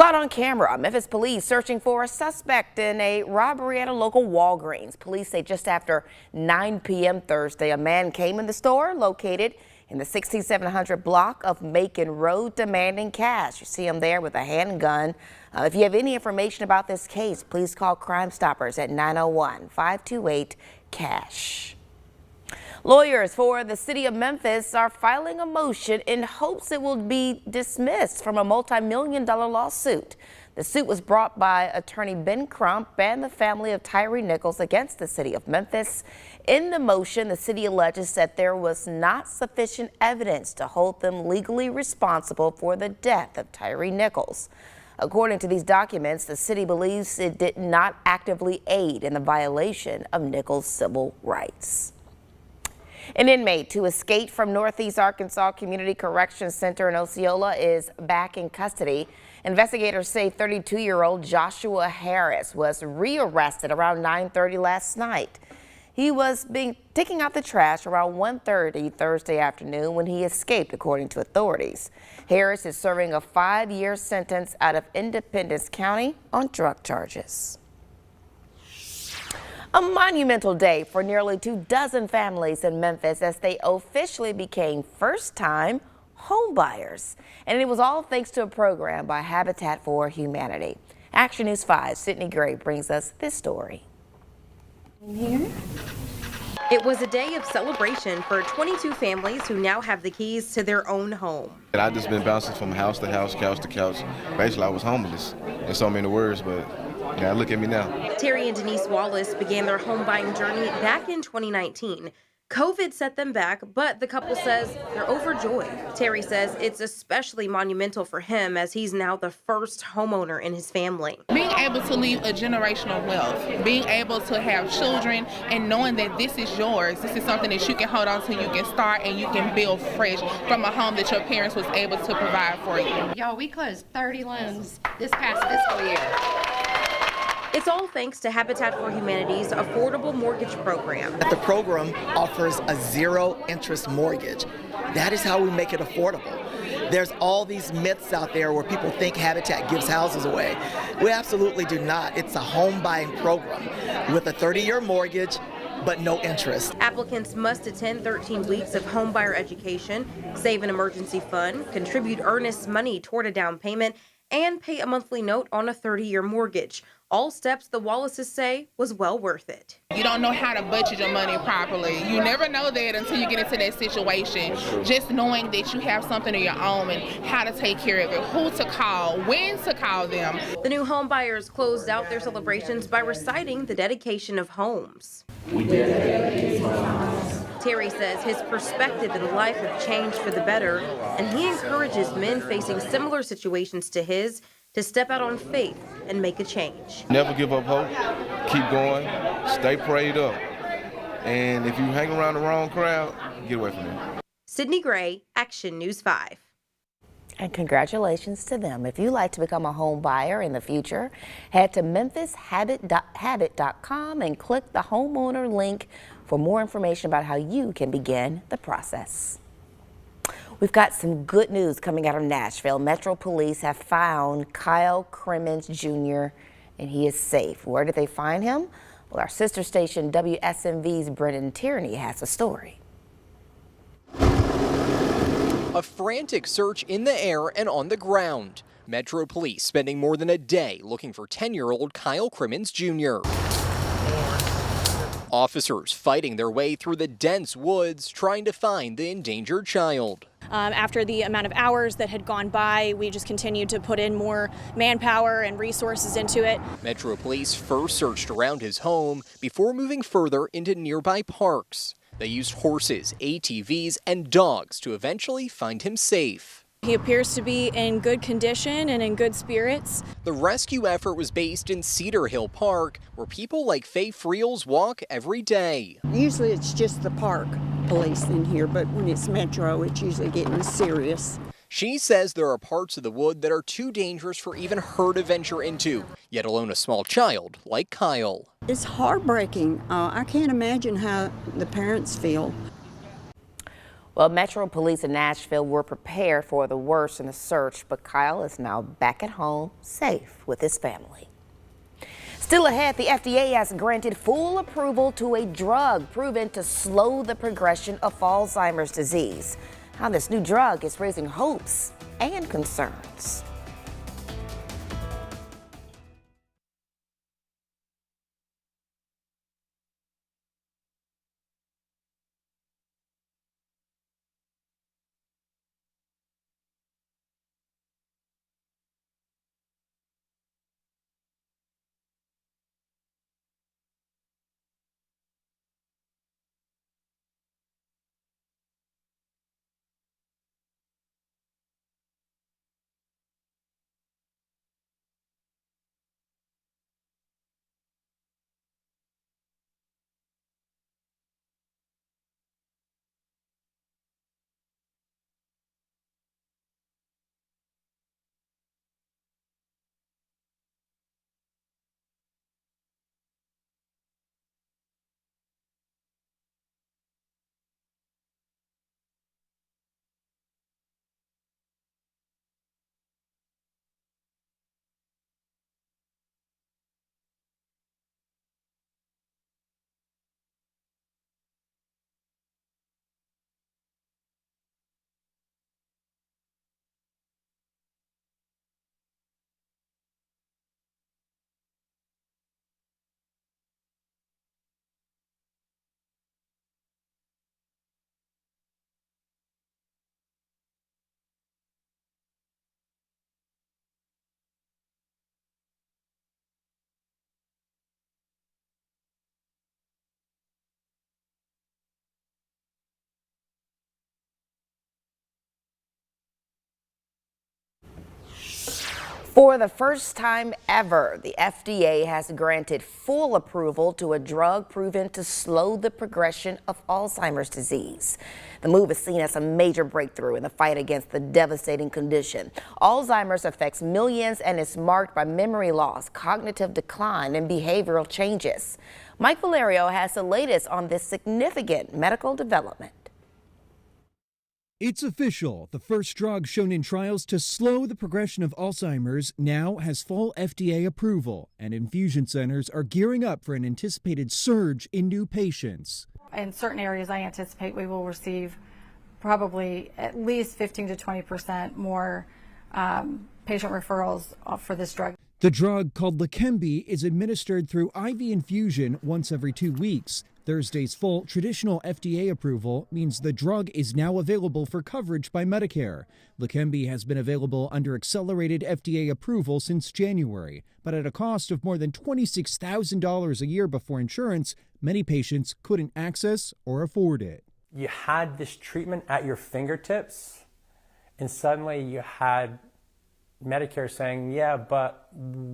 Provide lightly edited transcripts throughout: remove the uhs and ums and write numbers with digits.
Caught on camera, Memphis police searching for a suspect in a robbery at a local Walgreens. Police say just after 9 p.m. Thursday, a man came in the store located in the 16700 block of Macon Road demanding cash. You see him there with a handgun. If you have any information about this case, please call Crime Stoppers at 901-528-CASH. Lawyers for the city of Memphis are filing a motion in hopes it will be dismissed from a multi-million-dollar lawsuit. The suit was brought by attorney Ben Crump and the family of Tyree Nichols against the city of Memphis. In the motion, the city alleges that there was not sufficient evidence to hold them legally responsible for the death of Tyree Nichols. According to these documents, the city believes it did not actively aid in the violation of Nichols' civil rights. An inmate who escaped from Northeast Arkansas Community Correction Center in Osceola is back in custody. Investigators say 32-year-old Joshua Harris was rearrested around 9:30 last night. He was taking out the trash around 1:30 Thursday afternoon when he escaped, according to authorities. Harris is serving a 5-year sentence out of Independence County on drug charges. A monumental day for nearly 24 families in Memphis as they officially became first-time homebuyers. And it was all thanks to a program by Habitat for Humanity. Action News 5's Sydney Gray brings us this story. It was a day of celebration for 22 families who now have the keys to their own home. I've just been bouncing from house to house, couch to couch. Basically, I was homeless in so many words, but yeah, look at me now. Terry and Denise Wallace began their home buying journey back in 2019. COVID set them back, but the couple says they're overjoyed. Terry says it's especially monumental for him as he's now the first homeowner in his family. Being able to leave a generational wealth, being able to have children and knowing that this is yours, this is something that you can hold on to, you can start and you can build fresh from a home that your parents was able to provide for you. Y'all, we closed 30 loans this past fiscal year. It's all thanks to Habitat for Humanity's affordable mortgage program. The program offers a zero-interest mortgage. That is how we make it affordable. There's all these myths out there where people think Habitat gives houses away. We absolutely do not. It's a home buying program with a 30-year mortgage, but no interest. Applicants must attend 13 weeks of homebuyer education, save an emergency fund, contribute earnest money toward a down payment, and pay a monthly note on a 30-year mortgage. All steps the Wallaces say was well worth it. You don't know how to budget your money properly. You never know that until you get into that situation. Just knowing that you have something of your own and how to take care of it, who to call, when to call them. The new home buyers closed out their celebrations by reciting the dedication of homes. Terry says his perspective in life have changed for the better, and he encourages men facing similar situations to his to step out on faith and make a change. Never give up hope. Keep going. Stay prayed up. And if you hang around the wrong crowd, get away from them. Sydney Gray, Action News 5. And congratulations to them. If you'd like to become a home buyer in the future, head to memphishabit.com and click the homeowner link for more information about how you can begin the process. We've got some good news coming out of Nashville. Metro Police have found Kyle Crimmins Jr. and he is safe. Where did they find him? Well, our sister station WSMV's Brendan Tierney has a story. A frantic search in the air and on the ground. Metro Police spending more than a day looking for 10-year-old Kyle Crimmins Jr. Officers fighting their way through the dense woods trying to find the endangered child. After the amount of hours that had gone by, we just continued to put in more manpower and resources into it. Metro Police first searched around his home before moving further into nearby parks. They used horses, ATVs, and dogs to eventually find him safe. He appears to be in good condition and in good spirits. The rescue effort was based in Cedar Hill Park, where people like Faye Friels walk every day. Usually it's just the park police in here, but when it's Metro, it's usually getting serious. She says there are parts of the wood that are too dangerous for even her to venture into, yet alone a small child like Kyle. It's heartbreaking. I can't imagine how the parents feel. Well, Metro Police in Nashville were prepared for the worst in the search, but Kyle is now back at home, safe with his family. Still ahead, the FDA has granted full approval to a drug proven to slow the progression of Alzheimer's disease. How this new drug is raising hopes and concerns. For the first time ever, the FDA has granted full approval to a drug proven to slow the progression of Alzheimer's disease. The move is seen as a major breakthrough in the fight against the devastating condition. Alzheimer's affects millions and is marked by memory loss, cognitive decline, and behavioral changes. Mike Valerio has the latest on this significant medical development. It's official. The first drug shown in trials to slow the progression of Alzheimer's now has full FDA approval, and infusion centers are gearing up for an anticipated surge in new patients. In certain areas, I anticipate we will receive probably at least 15 to 20% more patient referrals for this drug. The drug, called Leqembi, is administered through IV infusion once every 2 weeks. Thursday's full traditional FDA approval means the drug is now available for coverage by Medicare. Leqembi has been available under accelerated FDA approval since January, but at a cost of more than $26,000 a year before insurance, many patients couldn't access or afford it. You had this treatment at your fingertips, and suddenly you had Medicare saying, yeah, but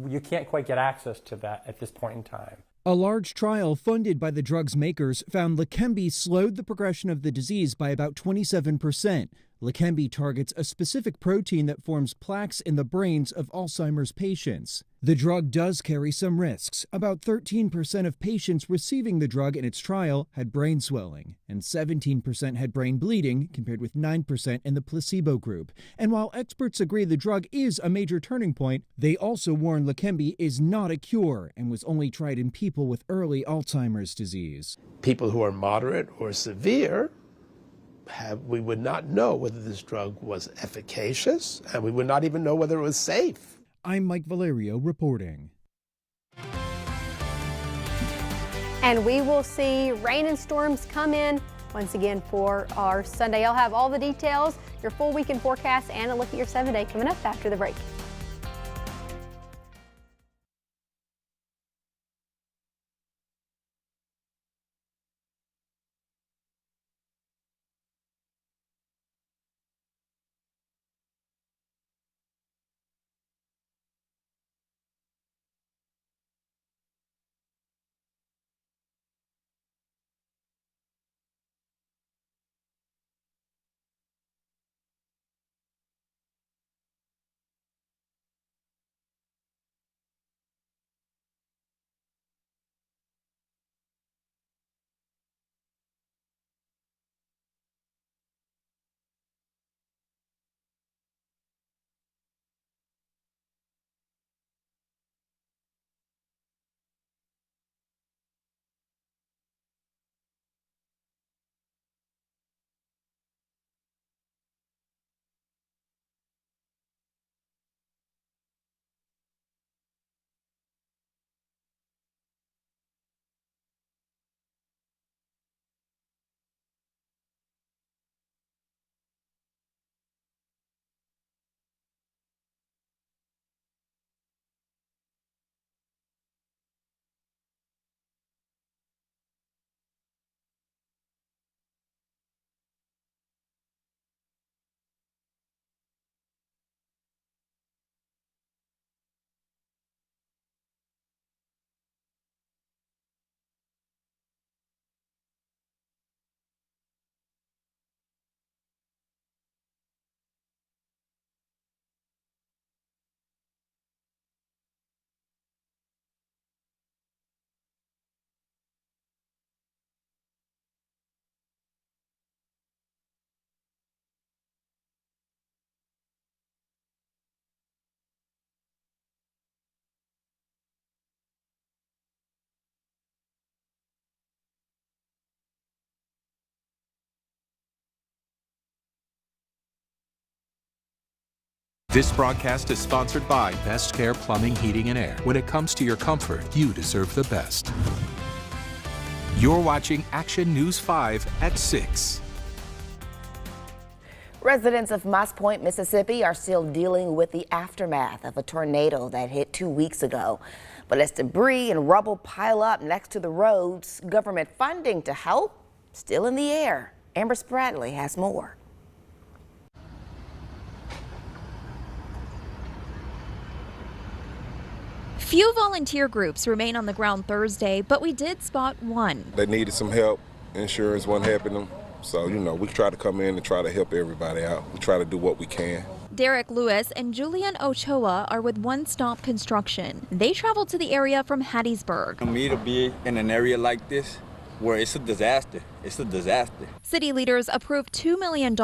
you can't quite get access to that at this point in time. A large trial funded by the drug's makers found Leqembi slowed the progression of the disease by about 27%. Leqembi targets a specific protein that forms plaques in the brains of Alzheimer's patients. The drug does carry some risks. About 13% of patients receiving the drug in its trial had brain swelling, and 17% had brain bleeding, compared with 9% in the placebo group. And while experts agree the drug is a major turning point, they also warn Leqembi is not a cure and was only tried in people with early Alzheimer's disease. People who are moderate or severe, we would not know whether this drug was efficacious, and we would not even know whether it was safe. I'm Mike Valerio reporting. And we will see rain and storms come in once again for our Sunday. I'll have all the details, your full weekend forecast, and a look at your 7-day coming up after the break. This broadcast is sponsored by Best Care Plumbing, Heating, and Air. When it comes to your comfort, you deserve the best. You're watching Action News 5 at 6. Residents of Moss Point, Mississippi are still dealing with the aftermath of a tornado that hit 2 weeks ago. But as debris and rubble pile up next to the roads, government funding to help still in the air. Amber Spradley has more. Few volunteer groups remain on the ground Thursday, but we did spot one. They needed some help. Insurance wasn't helping them. So, we try to come in and try to help everybody out. We try to do what we can. Derek Lewis and Julian Ochoa are with One Stop Construction. They traveled to the area from Hattiesburg. For me to be in an area like this, where it's a disaster. It's a disaster. City leaders approved $2 million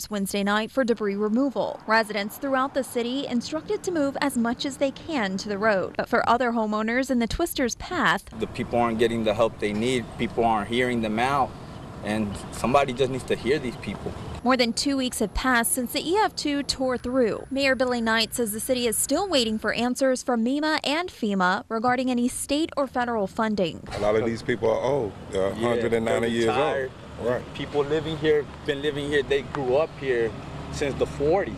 Wednesday night for debris removal. Residents throughout the city instructed to move as much as they can to the road. But for other homeowners in the Twister's path, The people aren't getting the help they need. People aren't hearing them out. And somebody just needs to hear these people. more than 2 weeks have passed since the EF2 tore through. Mayor Billy Knight says the city is still waiting for answers from MEMA and FEMA regarding any state or federal funding. A lot of these people are old. They're 190 years old. Right. People living here, been living here, they grew up here since the 40s.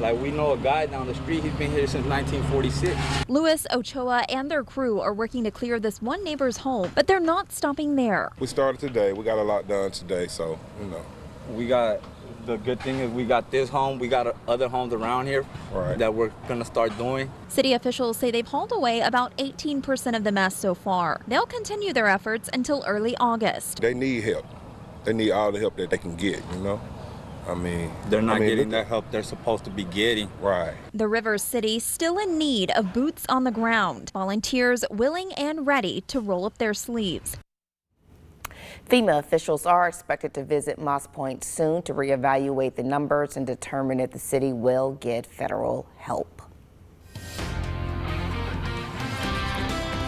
Like, we know a guy down the street, he's been here since 1946. Lewis, Ochoa, and their crew are working to clear this one neighbor's home, but they're not stopping there. We started today. We got a lot done today, so, We got, the good thing is we got this home, we got other homes around here that we're gonna start doing. City officials say they've hauled away about 18% of the mess so far. They'll continue their efforts until early August. They need help. They need all the help that they can get, They're not getting the help they're supposed to be getting. Right. The River City still in need of boots on the ground. Volunteers willing and ready to roll up their sleeves. FEMA officials are expected to visit Moss Point soon to reevaluate the numbers and determine if the city will get federal help.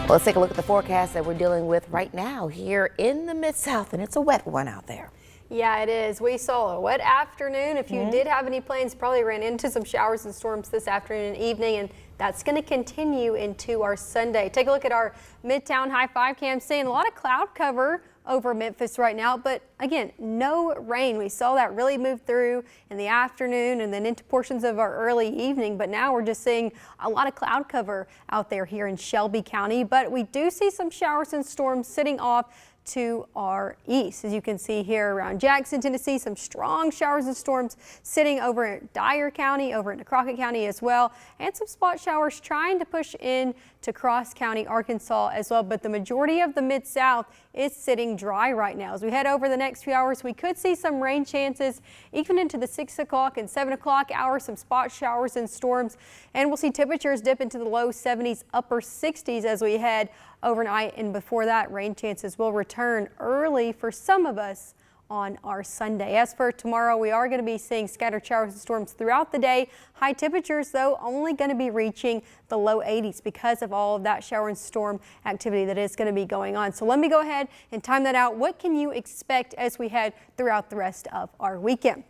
Well, let's take a look at the forecast that we're dealing with right now here in the Mid-South, and it's a wet one out there. Yeah, it is. We saw a wet afternoon. If you did have any plans, probably ran into some showers and storms this afternoon and evening, and that's going to continue into our Sunday. Take a look at our Midtown High 5 cam, seeing a lot of cloud cover over Memphis right now, but again, no rain. We saw that really move through in the afternoon and then into portions of our early evening, but now we're just seeing a lot of cloud cover out there here in Shelby County, but we do see some showers and storms sitting off to our east. As you can see here around Jackson, Tennessee, some strong showers and storms sitting over in Dyer County, over into Crockett County as well, and some spot showers trying to push in to Cross County, Arkansas as well. But the majority of the Mid-South is sitting dry right now. As we head over the next few hours, we could see some rain chances even into the 6 o'clock and 7 o'clock hours, some spot showers and storms, and we'll see temperatures dip into the low 70s, upper 60s as we head overnight, and before that, rain chances will return early for some of us on our Sunday. As for tomorrow, we are going to be seeing scattered showers and storms throughout the day. High temperatures, though, only going to be reaching the low 80s because of all of that shower and storm activity that is going to be going on. So let me go ahead and time that out. What can you expect as we head throughout the rest of our weekend?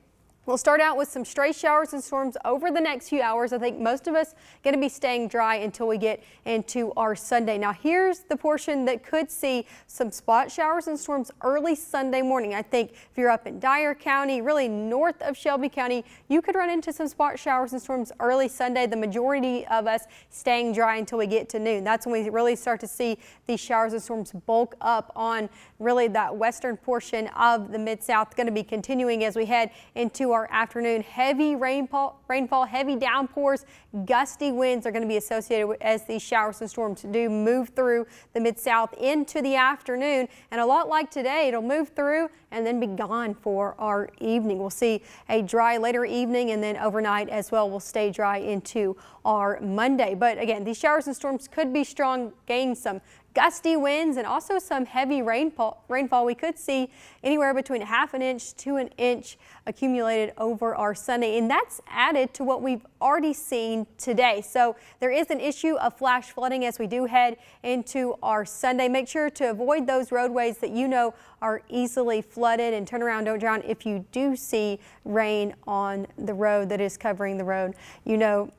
We'll start out with some stray showers and storms over the next few hours. I think most of us going to be staying dry until we get into our Sunday. Now here's the portion that could see some spot showers and storms early Sunday morning. I think if you're up in Dyer County, really north of Shelby County, you could run into some spot showers and storms early Sunday. The majority of us staying dry until we get to noon. That's when we really start to see these showers and storms bulk up on really that western portion of the Mid-South. Going to be continuing as we head into our afternoon. Heavy rainfall, heavy downpours, gusty winds are going to be associated with as these showers and storms do move through the Mid-South into the afternoon. And a lot like today, it'll move through and then be gone for our evening. We'll see a dry later evening, and then overnight as well will stay dry into our Monday. But again, these showers and storms could be strong, gain some gusty winds and also some heavy rainfall. We could see anywhere between ½ an inch to an inch accumulated over our Sunday, and that's added to what we've already seen today. So there is an issue of flash flooding as we do head into our Sunday. Make sure to avoid those roadways that you know are easily flooded, and turn around, don't drown if you do see rain on the road that is covering the road. You know,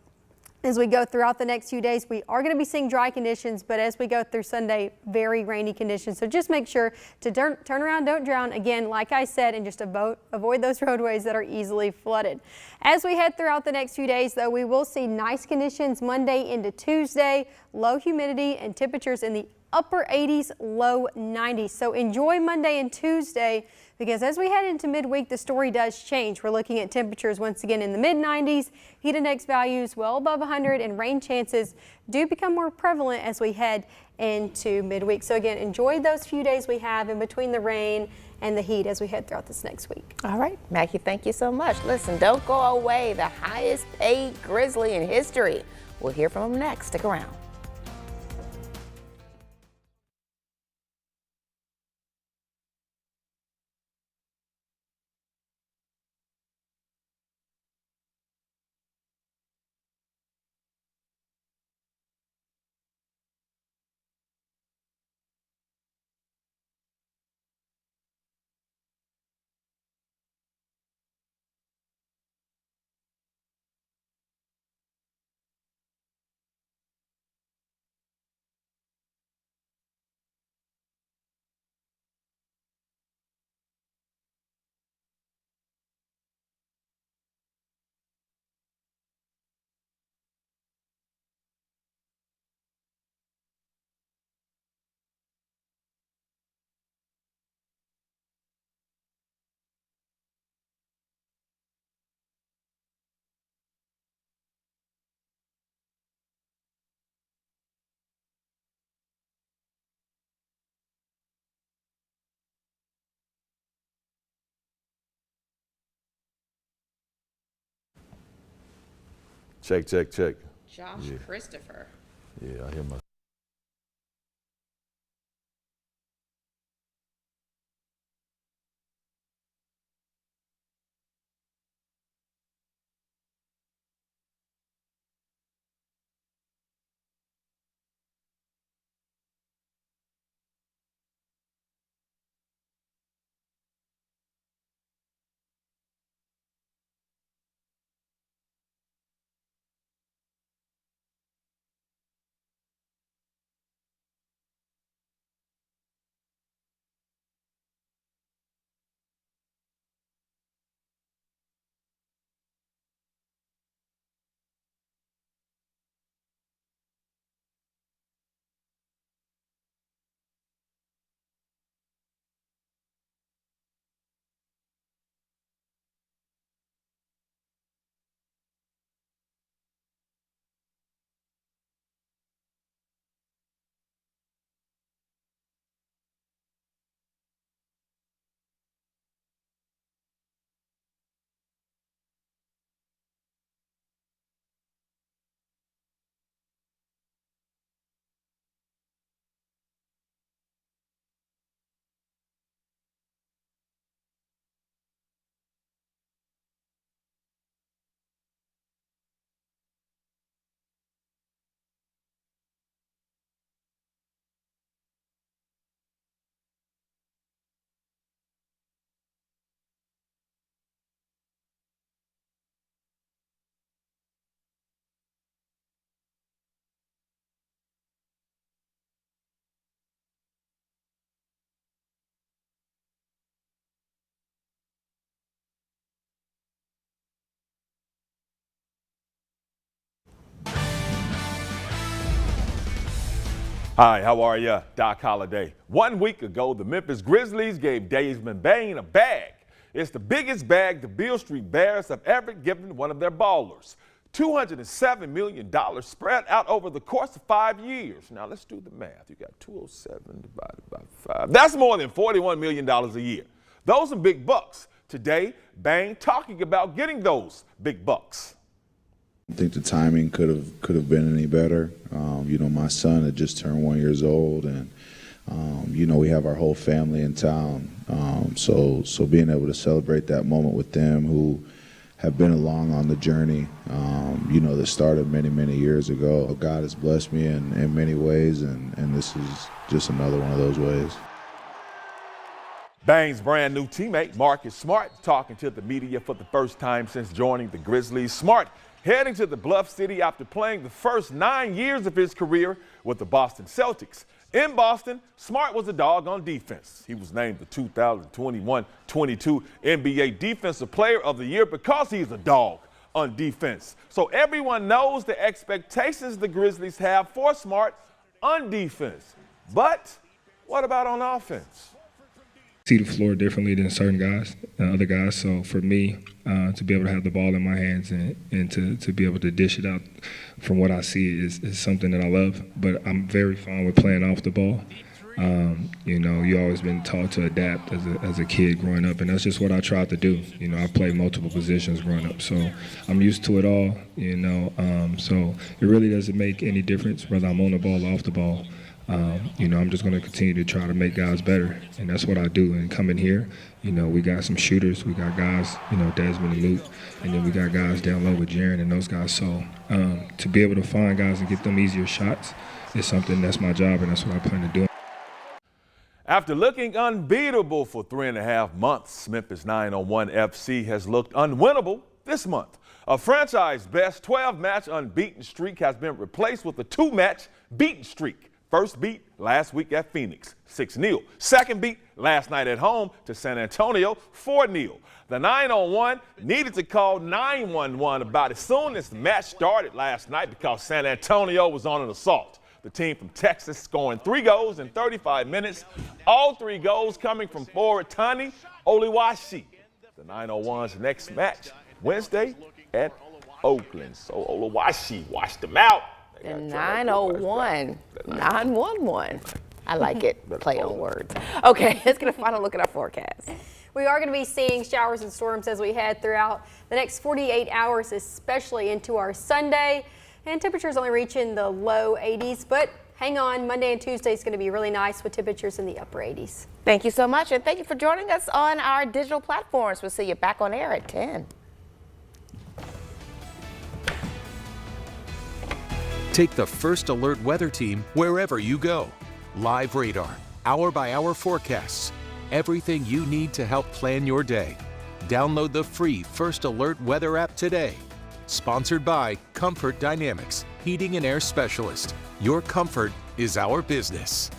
as we go throughout the next few days, we are going to be seeing dry conditions, but as we go through Sunday, very rainy conditions. So just make sure to turn around, don't drown. Again, like I said, and just avoid those roadways that are easily flooded. As we head throughout the next few days, though, we will see nice conditions Monday into Tuesday, low humidity and temperatures in the upper 80s, low 90s. So enjoy Monday and Tuesday, because as we head into midweek, the story does change. We're looking at temperatures once again in the mid-90s, heat index values well above 100, and rain chances do become more prevalent as we head into midweek. So again, enjoy those few days we have in between the rain and the heat as we head throughout this next week. All right, Mackie, thank you so much. Listen, don't go away. The highest paid Grizzly in history. We'll hear from him next. Stick around. Check, check, check. Josh Christopher. Yeah, I hear my. Hi, how are you? Doc Holliday. 1 week ago, the Memphis Grizzlies gave Damon Bain a bag. It's the biggest bag the Beale Street Bears have ever given one of their ballers. $207 million spread out over the course of 5 years. Now let's do the math. You got 207 divided by 5. That's more than $41 million a year. Those are big bucks. Today, Bain talking about getting those big bucks. I think the timing could have been any better. My son had just turned 1 year old, and we have our whole family in town. So being able to celebrate that moment with them, who have been along on the journey, that started many, many years ago. God has blessed me in many ways, and this is just another one of those ways. Bain's brand new teammate, Marcus Smart, talking to the media for the first time since joining the Grizzlies. Smart heading to the Bluff City after playing the first 9 years of his career with the Boston Celtics. In Boston, Smart was a dog on defense. He was named the 2021-22 NBA Defensive Player of the Year because he's a dog on defense. So everyone knows the expectations the Grizzlies have for Smart on defense. But what about on offense? See the floor differently than certain guys, other guys. So for me, to be able to have the ball in my hands and to be able to dish it out from what I see is something that I love. But I'm very fine with playing off the ball. You always been taught to adapt as a kid growing up, and that's just what I tried to do. I played multiple positions growing up, so I'm used to it all. So it really doesn't make any difference whether I'm on the ball or off the ball. I'm just going to continue to try to make guys better, and that's what I do. And coming here, we got some shooters. We got guys, Desmond and Luke, and then we got guys down low with Jaren and those guys. So to be able to find guys and get them easier shots is something that's my job, and that's what I plan to do. After looking unbeatable for 3.5 months, Memphis 901 FC has looked unwinnable this month. A franchise best 12-match unbeaten streak has been replaced with a 2-match beaten streak. First beat last week at Phoenix, 6-0. Second beat last night at home to San Antonio, 4-0. The 901 needed to call 911 about as soon as the match started last night because San Antonio was on an assault. The team from Texas scoring 3 goals in 35 minutes, all 3 goals coming from forward Tani Oluwashi. The 901's next match Wednesday at Oakland. So Oluwashi washed them out. The 901, 911. I like it. Play on words. Okay, let's get a final look at our forecast. We are going to be seeing showers and storms as we head throughout the next 48 hours, especially into our Sunday. And temperatures only reaching the low 80s, but hang on, Monday and Tuesday is going to be really nice with temperatures in the upper 80s. Thank you so much, and thank you for joining us on our digital platforms. We'll see you back on air at 10. Take the First Alert Weather Team wherever you go. Live radar, hour-by-hour forecasts, everything you need to help plan your day. Download the free First Alert Weather app today. Sponsored by Comfort Dynamics, Heating and Air Specialist. Your comfort is our business.